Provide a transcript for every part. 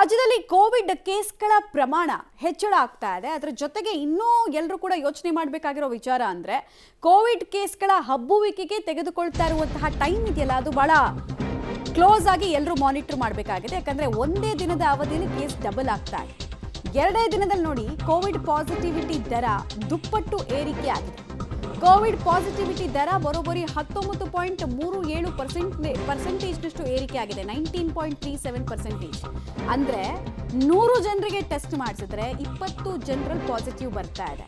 ರಾಜ್ಯದಲ್ಲಿ ಕೋವಿಡ್ ಕೇಸ್ಗಳ ಪ್ರಮಾಣ ಹೆಚ್ಚಳ ಆಗ್ತಾ ಇದೆ. ಅದರ ಜೊತೆಗೆ ಇನ್ನೂ ಎಲ್ಲರೂ ಕೂಡ ಯೋಚನೆ ಮಾಡಬೇಕಾಗಿರೋ ವಿಚಾರ ಅಂದ್ರೆ ಕೋವಿಡ್ ಕೇಸ್ಗಳ ಹಬ್ಬುವಿಕೆಗೆ ತೆಗೆದುಕೊಳ್ತಾ ಇರುವಂತಹ ಟೈಮ್ ಇದೆಯಲ್ಲ, ಅದು ಬಹಳ ಕ್ಲೋಸ್ ಆಗಿ ಎಲ್ಲರೂ ಮಾನಿಟರ್ ಮಾಡಬೇಕಾಗಿದೆ. ಯಾಕಂದ್ರೆ ಒಂದೇ ದಿನದ ಅವಧಿಯಲ್ಲಿ ಕೇಸ್ ಡಬಲ್ ಆಗ್ತಾ ಇದೆ. ಎರಡೇ ದಿನದಲ್ಲಿ ನೋಡಿ ಕೋವಿಡ್ ಪಾಸಿಟಿವಿಟಿ ದರ ದುಪ್ಪಟ್ಟು ಏರಿಕೆ ಆಗಿದೆ. ಕೋವಿಡ್ ಪಾಸಿಟಿವಿಟಿ ದರ ಬರೋಬ್ಬರಿ 19.37% ಏರಿಕೆ ಆಗಿದೆ. 19.37%. ಅಂದ್ರೆ 100 ಜನರಿಗೆ ಟೆಸ್ಟ್ ಮಾಡಿಸಿದ್ರೆ 20 ಜನರಲ್ಲಿ ಪಾಸಿಟಿವ್ ಬರ್ತಾ ಇದೆ.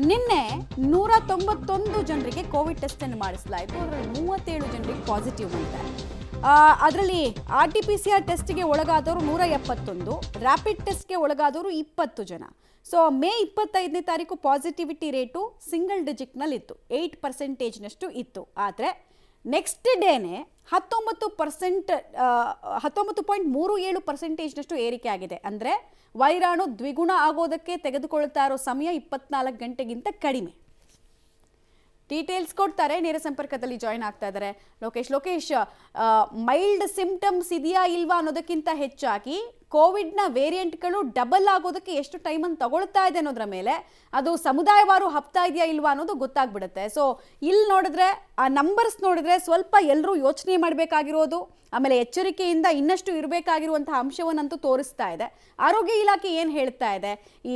ನಿನ್ನೆ 191 ಜನರಿಗೆ ಕೋವಿಡ್ ಟೆಸ್ಟ್ ಅನ್ನು ಮಾಡಿಸಲಾಯಿತು. ಅದರಲ್ಲಿ 37 ಜನರಿಗೆ ಪಾಸಿಟಿವ್ ಬಂದಿದೆ. ಅದರಲ್ಲಿ RT-PCR ಟೆಸ್ಟ್ಗೆ ಒಳಗಾದವರು 171, ರ್ಯಾಪಿಡ್ ಟೆಸ್ಟ್ಗೆ ಒಳಗಾದವರು 20 ಜನ. ಸೊ ಮೇ 25ನೇ ತಾರೀಕು ಪಾಸಿಟಿವಿಟಿ ರೇಟು ಸಿಂಗಲ್ ಡಿಜಿಟ್ನಲ್ಲಿತ್ತು, 8% ಇತ್ತು. ಆದರೆ ನೆಕ್ಸ್ಟ್ ಡೇನೆ 19.37% ಏರಿಕೆ ಆಗಿದೆ. ಅಂದರೆ ವೈರಾಣು ದ್ವಿಗುಣ ಆಗೋದಕ್ಕೆ ತೆಗೆದುಕೊಳ್ತಾ ಇರೋ ಸಮಯ 24 ಗಂಟೆಗಿಂತ ಕಡಿಮೆ. ಡೀಟೇಲ್ಸ್ ಕೊಡ್ತಾರೆ, ನೇರ ಸಂಪರ್ಕದಲ್ಲಿ ಜಾಯಿನ್ ಆಗ್ತಾ ಇದ್ದಾರೆ ಲೋಕೇಶ್. ಮೈಲ್ಡ್ ಸಿಂಪ್ಟಮ್ಸ್ ಇದೆಯಾ ಇಲ್ವಾ ಅನ್ನೋದಕ್ಕಿಂತ ಹೆಚ್ಚಾಗಿ ಕೋವಿಡ್ನ ವೇರಿಯಂಟ್ಗಳು ಡಬಲ್ ಆಗೋದಕ್ಕೆ ಎಷ್ಟು ಟೈಮನ್ನು ತಗೊಳ್ತಾ ಇದೆ ಅನ್ನೋದ್ರ ಮೇಲೆ ಅದು ಸಮುದಾಯವಾರು ಹಬ್ತಾ ಇದೆಯಾ ಇಲ್ವಾ ಅನ್ನೋದು ಗೊತ್ತಾಗ್ಬಿಡುತ್ತೆ. ಸೊ ಇಲ್ಲಿ ನೋಡಿದ್ರೆ ಆ ನಂಬರ್ಸ್ ನೋಡಿದ್ರೆ ಸ್ವಲ್ಪ ಎಲ್ಲರೂ ಯೋಚನೆ ಮಾಡಬೇಕಾಗಿರೋದು, ಆಮೇಲೆ ಎಚ್ಚರಿಕೆಯಿಂದ ಇನ್ನಷ್ಟು ಇರಬೇಕಾಗಿರುವಂತಹ ಅಂಶವನ್ನಂತೂ ತೋರಿಸ್ತಾ ಇದೆ. ಆರೋಗ್ಯ ಇಲಾಖೆ ಏನು ಹೇಳ್ತಾ ಇದೆ ಈ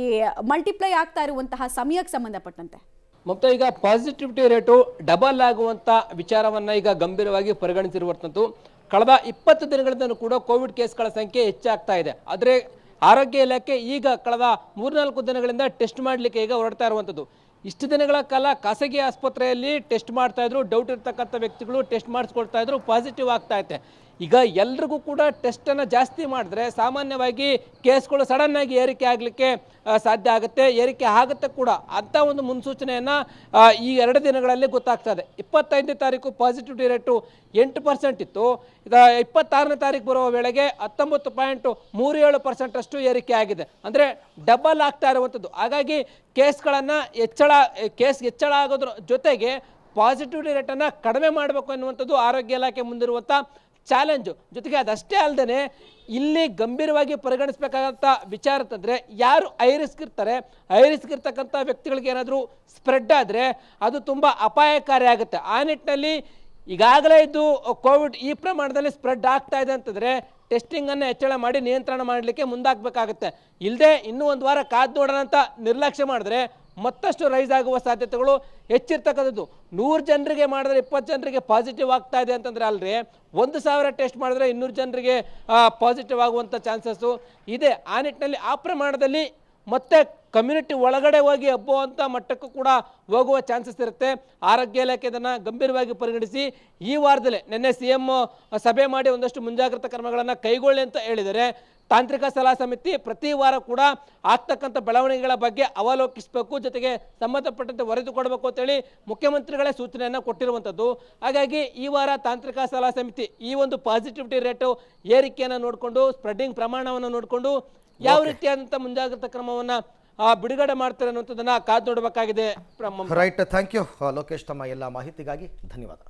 ಮಲ್ಟಿಪ್ಲೈ ಆಗ್ತಾ ಇರುವಂತಹ ಸಮಯಕ್ಕೆ ಸಂಬಂಧಪಟ್ಟಂತೆ? ಮತ್ತೆ ಈಗ ಪಾಸಿಟಿವಿಟಿ ರೇಟು ಡಬಲ್ ಆಗುವಂಥ ವಿಚಾರವನ್ನು ಈಗ ಗಂಭೀರವಾಗಿ ಪರಿಗಣಿಸಿರುವಂಥದ್ದು. ಕಳೆದ 20 ದಿನಗಳಿಂದ ಕೂಡ ಕೋವಿಡ್ ಕೇಸ್ಗಳ ಸಂಖ್ಯೆ ಹೆಚ್ಚಾಗ್ತಾ ಇದೆ. ಆದರೆ ಆರೋಗ್ಯ ಇಲಾಖೆ ಈಗ ಕಳೆದ 3-4 ದಿನಗಳಿಂದ ಟೆಸ್ಟ್ ಮಾಡಲಿಕ್ಕೆ ಈಗ ಹೊರಡ್ತಾ ಇರುವಂಥದ್ದು. ಇಷ್ಟು ದಿನಗಳ ಕಾಲ ಖಾಸಗಿ ಆಸ್ಪತ್ರೆಯಲ್ಲಿ ಟೆಸ್ಟ್ ಮಾಡ್ತಾ ಇದ್ರು, ಡೌಟ್ ಇರ್ತಕ್ಕಂಥ ವ್ಯಕ್ತಿಗಳು ಟೆಸ್ಟ್ ಮಾಡಿಸ್ಕೊಳ್ತಾ ಇದ್ರು, ಪಾಸಿಟಿವ್ ಆಗ್ತಾ ಇತ್ತೆ. ಈಗ ಎಲ್ರಿಗೂ ಕೂಡ ಟೆಸ್ಟನ್ನು ಜಾಸ್ತಿ ಮಾಡಿದ್ರೆ ಸಾಮಾನ್ಯವಾಗಿ ಕೇಸ್ಗಳು ಸಡನ್ನಾಗಿ ಏರಿಕೆ ಆಗಲಿಕ್ಕೆ ಸಾಧ್ಯ ಆಗುತ್ತೆ, ಏರಿಕೆ ಆಗುತ್ತೆ ಕೂಡ. ಅಂಥ ಒಂದು ಮುನ್ಸೂಚನೆಯನ್ನು ಈ 2 ದಿನಗಳಲ್ಲಿ ಗೊತ್ತಾಗ್ತಾ ಇದೆ. 25ನೇ ತಾರೀಕು ಪಾಸಿಟಿವಿಟಿ ರೇಟು 8% ಇತ್ತು. ಈಗ 26ನೇ ತಾರೀಕು ಬರುವ ವೇಳೆಗೆ 19.37% ಏರಿಕೆ ಆಗಿದೆ. ಅಂದರೆ ಡಬಲ್ ಆಗ್ತಾ ಇರುವಂಥದ್ದು. ಹಾಗಾಗಿ ಕೇಸ್ ಹೆಚ್ಚಳ ಆಗೋದ್ರ ಜೊತೆಗೆ ಪಾಸಿಟಿವಿಟಿ ರೇಟನ್ನು ಕಡಿಮೆ ಮಾಡಬೇಕು ಎನ್ನುವಂಥದ್ದು ಆರೋಗ್ಯ ಇಲಾಖೆ ಮುಂದಿರುವಂಥ ಚಾಲೆಂಜು. ಜೊತೆಗೆ ಅದಷ್ಟೇ ಅಲ್ಲದೆ ಇಲ್ಲಿ ಗಂಭೀರವಾಗಿ ಪರಿಗಣಿಸಬೇಕಾದಂಥ ವಿಚಾರ ಅಂತಂದರೆ ಯಾರು ಹೈ ರಿಸ್ಕ್ ಇರ್ತಾರೆ, ಹೈ ರಿಸ್ಕ್ ಇರ್ತಕ್ಕಂಥ ವ್ಯಕ್ತಿಗಳಿಗೆ ಏನಾದರೂ ಸ್ಪ್ರೆಡ್ ಆದರೆ ಅದು ತುಂಬ ಅಪಾಯಕಾರಿ ಆಗುತ್ತೆ. ಆ ನಿಟ್ಟಿನಲ್ಲಿ ಈಗಾಗಲೇ ಇದು ಕೋವಿಡ್ ಈ ಪ್ರಮಾಣದಲ್ಲಿ ಸ್ಪ್ರೆಡ್ ಆಗ್ತಾ ಇದೆ ಅಂತಂದರೆ ಟೆಸ್ಟಿಂಗನ್ನು ಹೆಚ್ಚಳ ಮಾಡಿ ನಿಯಂತ್ರಣ ಮಾಡಲಿಕ್ಕೆ ಮುಂದಾಗಬೇಕಾಗುತ್ತೆ. ಇಲ್ಲದೆ ಇನ್ನೂ ಒಂದು ವಾರ ಕಾದು ನೋಡೋಣ ಅಂತ ನಿರ್ಲಕ್ಷ್ಯ ಮಾಡಿದ್ರೆ ಮತ್ತಷ್ಟು ರೈಸ್ ಆಗುವ ಸಾಧ್ಯತೆಗಳು ಹೆಚ್ಚಿರ್ತಕ್ಕಂಥದ್ದು. 100 ಜನರಿಗೆ ಮಾಡಿದ್ರೆ 20 ಜನರಿಗೆ ಪಾಸಿಟಿವ್ ಆಗ್ತಾ ಇದೆ ಅಂತಂದರೆ ಅಲ್ರಿ, 1000 ಟೆಸ್ಟ್ ಮಾಡಿದ್ರೆ 200 ಜನರಿಗೆ ಪಾಸಿಟಿವ್ ಆಗುವಂಥ ಚಾನ್ಸಸ್ಸು ಇದೆ. ಆ ನಿಟ್ಟಿನಲ್ಲಿ ಆ ಪ್ರಮಾಣದಲ್ಲಿ ಮತ್ತೆ ಕಮ್ಯುನಿಟಿ ಒಳಗಡೆ ಹೋಗಿ ಹಬ್ಬುವಂಥ ಮಟ್ಟಕ್ಕೂ ಕೂಡ ಹೋಗುವ ಚಾನ್ಸಸ್ ಇರುತ್ತೆ. ಆರೋಗ್ಯ ಇಲಾಖೆ ಇದನ್ನು ಗಂಭೀರವಾಗಿ ಪರಿಗಣಿಸಿ ಈ ವಾರದಲ್ಲೇ ನಿನ್ನೆ CM ಸಭೆ ಮಾಡಿ ಒಂದಷ್ಟು ಮುಂಜಾಗ್ರತಾ ಕ್ರಮಗಳನ್ನು ಕೈಗೊಳ್ಳಿ ಅಂತ ಹೇಳಿದರೆ, ತಾಂತ್ರಿಕ ಸಲಹಾ ಸಮಿತಿ ಪ್ರತಿ ವಾರ ಕೂಡ ಆಗ್ತಕ್ಕಂಥ ಬೆಳವಣಿಗೆಗಳ ಬಗ್ಗೆ ಅವಲೋಕಿಸಬೇಕು, ಜೊತೆಗೆ ಸಂಬಂಧಪಟ್ಟಂತೆ ವರದಿ ಕೊಡಬೇಕು ಅಂತೇಳಿ ಮುಖ್ಯಮಂತ್ರಿಗಳೇ ಸೂಚನೆಯನ್ನು ಕೊಟ್ಟಿರುವಂಥದ್ದು. ಹಾಗಾಗಿ ಈ ವಾರ ತಾಂತ್ರಿಕ ಸಲಹಾ ಸಮಿತಿ ಈ ಒಂದು ಪಾಸಿಟಿವಿಟಿ ರೇಟು ಏರಿಕೆಯನ್ನು ನೋಡಿಕೊಂಡು, ಸ್ಪ್ರೆಡ್ಡಿಂಗ್ ಪ್ರಮಾಣವನ್ನು ನೋಡಿಕೊಂಡು ಯಾವ ರೀತಿಯಾದಂಥ ಮುಂಜಾಗ್ರತಾ ಕ್ರಮವನ್ನು ಬಿಡುಗಡೆ ಮಾಡ್ತಾರೆ ಅನ್ನುವಂಥದ್ದನ್ನು ಕಾದು ನೋಡಬೇಕಾಗಿದೆ. ರೈಟ್, ಥ್ಯಾಂಕ್ ಯು ಲೋಕೇಶ್, ತಮ್ಮ ಎಲ್ಲ ಮಾಹಿತಿಗಾಗಿ ಧನ್ಯವಾದ.